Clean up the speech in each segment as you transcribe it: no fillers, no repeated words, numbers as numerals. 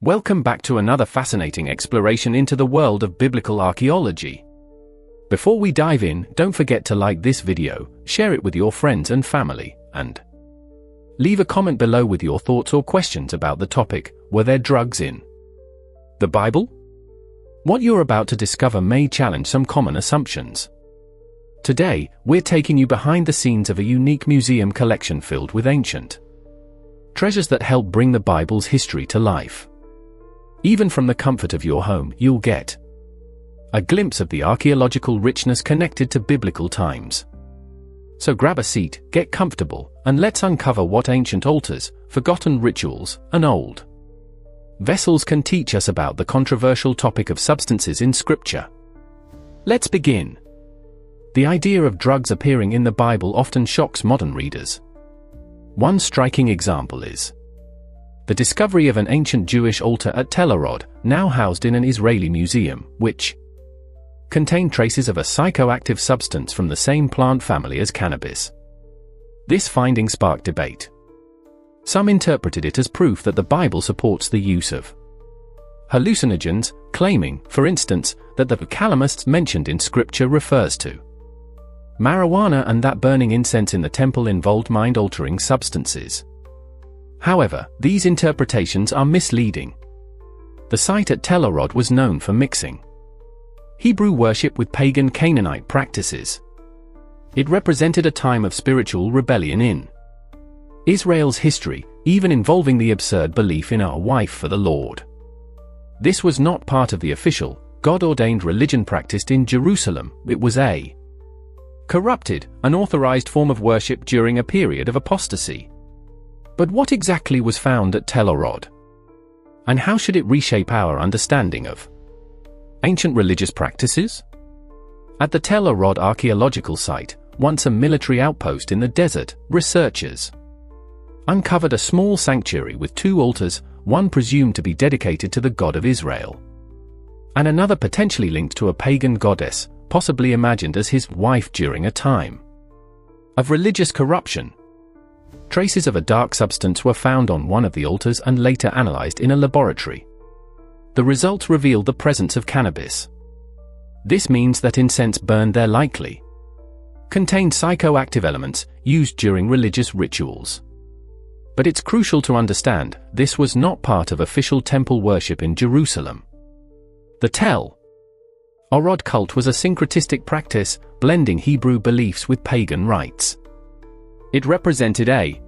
Welcome back to another fascinating exploration into the world of biblical archaeology. Before we dive in, don't forget to like this video, share it with your friends and family, and leave a comment below with your thoughts or questions about the topic. Were there drugs in the Bible? What you're about to discover may challenge some common assumptions. Today, we're taking you behind the scenes of a unique museum collection filled with ancient treasures that help bring the Bible's history to life. Even from the comfort of your home, you'll get a glimpse of the archaeological richness connected to biblical times. So grab a seat, get comfortable, and let's uncover what ancient altars, forgotten rituals, and old vessels can teach us about the controversial topic of substances in Scripture. Let's begin. The idea of drugs appearing in the Bible often shocks modern readers. One striking example is the discovery of an ancient Jewish altar at Tel Arod, now housed in an Israeli museum, which contained traces of a psychoactive substance from the same plant family as cannabis. This finding sparked debate. Some interpreted it as proof that the Bible supports the use of hallucinogens, claiming, for instance, that the cannabis mentioned in Scripture refers to marijuana and that burning incense in the temple involved mind-altering substances. However, these interpretations are misleading. The site at Tel Arod was known for mixing Hebrew worship with pagan Canaanite practices. It represented a time of spiritual rebellion in Israel's history, even involving the absurd belief in a wife for the Lord. This was not part of the official, God-ordained religion practiced in Jerusalem. It was a corrupted, unauthorized form of worship during a period of apostasy. But what exactly was found at Tel Arod? And how should it reshape our understanding of ancient religious practices? At the Tel Arod archaeological site, once a military outpost in the desert, researchers uncovered a small sanctuary with two altars, one presumed to be dedicated to the God of Israel, and another potentially linked to a pagan goddess, possibly imagined as his wife during a time of religious corruption. Traces of a dark substance were found on one of the altars and later analyzed in a laboratory. The results revealed the presence of cannabis. This means that incense burned there likely contained psychoactive elements used during religious rituals. But it's crucial to understand, this was not part of official temple worship in Jerusalem. The Tel Arod cult was a syncretistic practice, blending Hebrew beliefs with pagan rites. It represented a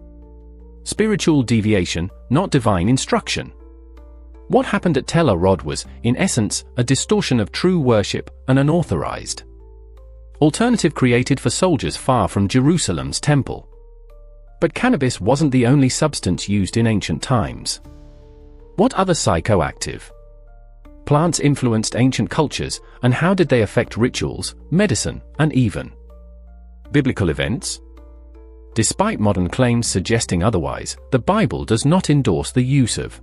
spiritual deviation, not divine instruction. What happened at Tel Arod was, in essence, a distortion of true worship, an unauthorized alternative created for soldiers far from Jerusalem's temple. But cannabis wasn't the only substance used in ancient times. What other psychoactive plants influenced ancient cultures, and how did they affect rituals, medicine, and even biblical events? Despite modern claims suggesting otherwise, the Bible does not endorse the use of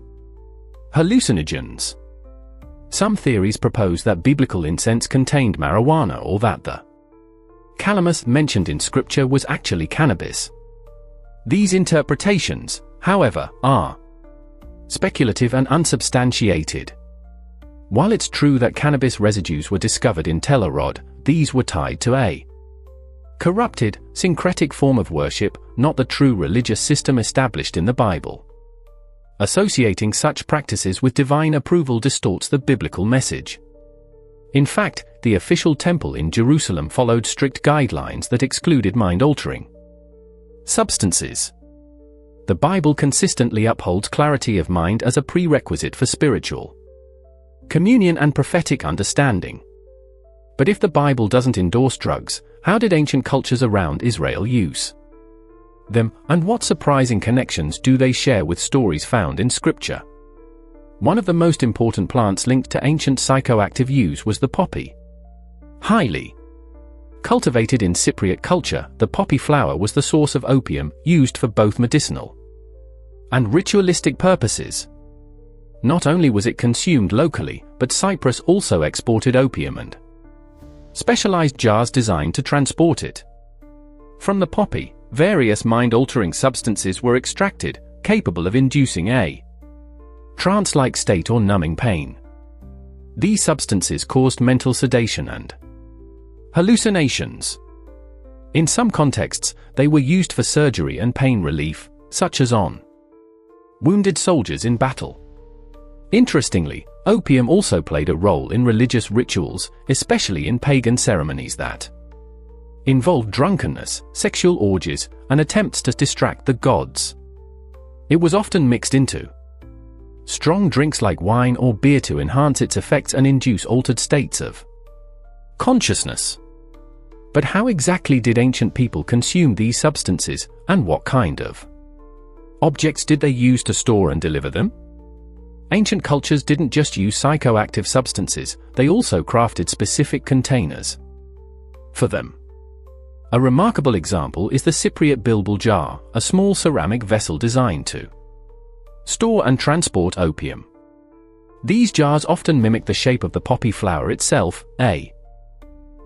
hallucinogens. Some theories propose that biblical incense contained marijuana or that the cannabis mentioned in Scripture was actually cannabis. These interpretations, however, are speculative and unsubstantiated. While it's true that cannabis residues were discovered in Tel Arod, these were tied to a corrupted, syncretic form of worship, not the true religious system established in the Bible. Associating such practices with divine approval distorts the biblical message. In fact, the official temple in Jerusalem followed strict guidelines that excluded mind-altering substances. The Bible consistently upholds clarity of mind as a prerequisite for spiritual communion and prophetic understanding. But if the Bible doesn't endorse drugs, how did ancient cultures around Israel use them, and what surprising connections do they share with stories found in Scripture? One of the most important plants linked to ancient psychoactive use was the poppy. Highly cultivated in Cypriot culture, the poppy flower was the source of opium, used for both medicinal and ritualistic purposes. Not only was it consumed locally, but Cyprus also exported opium and specialized jars designed to transport it. From the poppy, various mind-altering substances were extracted, capable of inducing a trance-like state or numbing pain. These substances caused mental sedation and hallucinations. In some contexts, they were used for surgery and pain relief, such as on wounded soldiers in battle. Interestingly, opium also played a role in religious rituals, especially in pagan ceremonies that involved drunkenness, sexual orgies, and attempts to distract the gods. It was often mixed into strong drinks like wine or beer to enhance its effects and induce altered states of consciousness. But how exactly did ancient people consume these substances, and what kind of objects did they use to store and deliver them? Ancient cultures didn't just use psychoactive substances, they also crafted specific containers for them. A remarkable example is the Cypriot bilbul jar, a small ceramic vessel designed to store and transport opium. These jars often mimic the shape of the poppy flower itself, a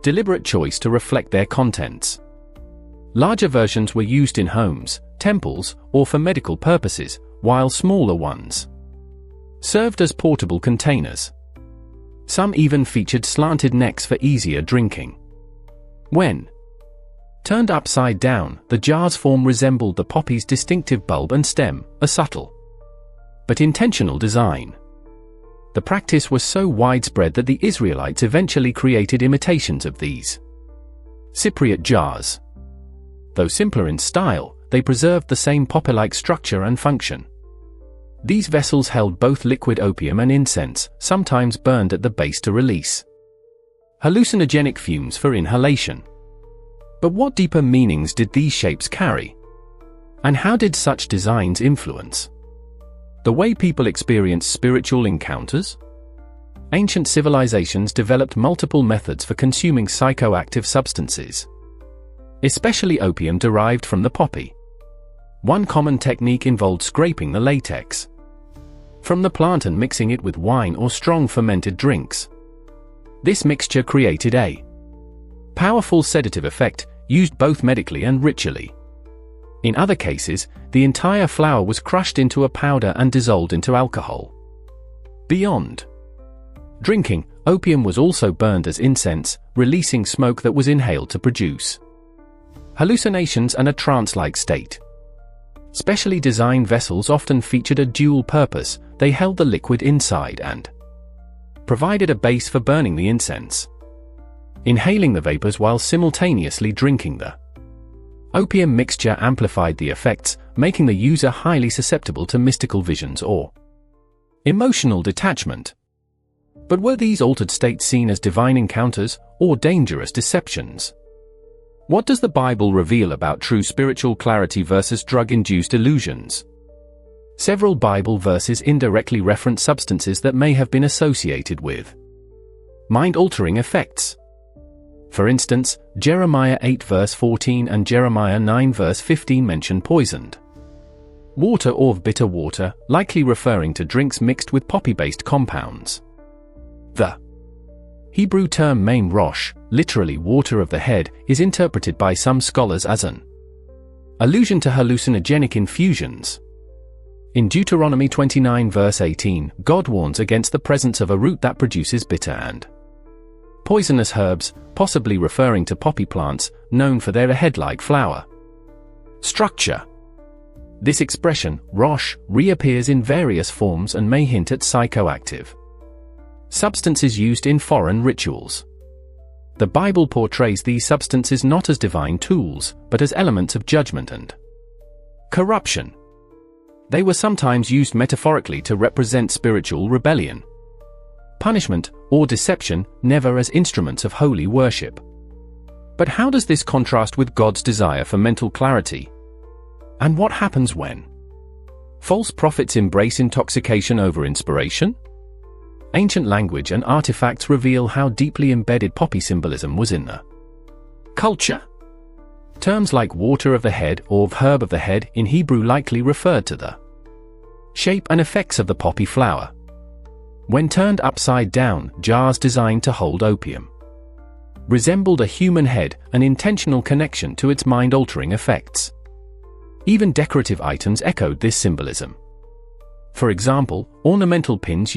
deliberate choice to reflect their contents. Larger versions were used in homes, temples, or for medical purposes, while smaller ones served as portable containers. Some even featured slanted necks for easier drinking. When turned upside down, the jar's form resembled the poppy's distinctive bulb and stem, a subtle but intentional design. The practice was so widespread that the Israelites eventually created imitations of these Cypriot jars. Though simpler in style, they preserved the same poppy-like structure and function. These vessels held both liquid opium and incense, sometimes burned at the base to release hallucinogenic fumes for inhalation. But what deeper meanings did these shapes carry? And how did such designs influence the way people experienced spiritual encounters? Ancient civilizations developed multiple methods for consuming psychoactive substances, especially opium derived from the poppy. One common technique involved scraping the latex from the plant and mixing it with wine or strong fermented drinks. This mixture created a powerful sedative effect, used both medically and ritually. In other cases, the entire flower was crushed into a powder and dissolved into alcohol. Beyond drinking, opium was also burned as incense, releasing smoke that was inhaled to produce hallucinations and a trance-like state. Specially designed vessels often featured a dual purpose. They held the liquid inside and provided a base for burning the incense, inhaling the vapors while simultaneously drinking the opium mixture amplified the effects, making the user highly susceptible to mystical visions or emotional detachment. But were these altered states seen as divine encounters or dangerous deceptions? What does the Bible reveal about true spiritual clarity versus drug-induced illusions? Several Bible verses indirectly reference substances that may have been associated with mind-altering effects. For instance, Jeremiah 8 verse 14 and Jeremiah 9 verse 15 mention poisoned water or bitter water, likely referring to drinks mixed with poppy-based compounds. The Hebrew term maim rosh, literally water of the head, is interpreted by some scholars as an allusion to hallucinogenic infusions. In Deuteronomy 29 verse 18, God warns against the presence of a root that produces bitter and poisonous herbs, possibly referring to poppy plants, known for their head-like flower structure. This expression, rosh, reappears in various forms and may hint at psychoactive substances used in foreign rituals. The Bible portrays these substances not as divine tools, but as elements of judgment and corruption. They were sometimes used metaphorically to represent spiritual rebellion, punishment, or deception, never as instruments of holy worship. But how does this contrast with God's desire for mental clarity? And what happens when false prophets embrace intoxication over inspiration? Ancient language and artifacts reveal how deeply embedded poppy symbolism was in the culture. Terms like water of the head or herb of the head in Hebrew likely referred to the shape and effects of the poppy flower. When turned upside down, jars designed to hold opium resembled a human head, an intentional connection to its mind-altering effects. Even decorative items echoed this symbolism. For example, ornamental pins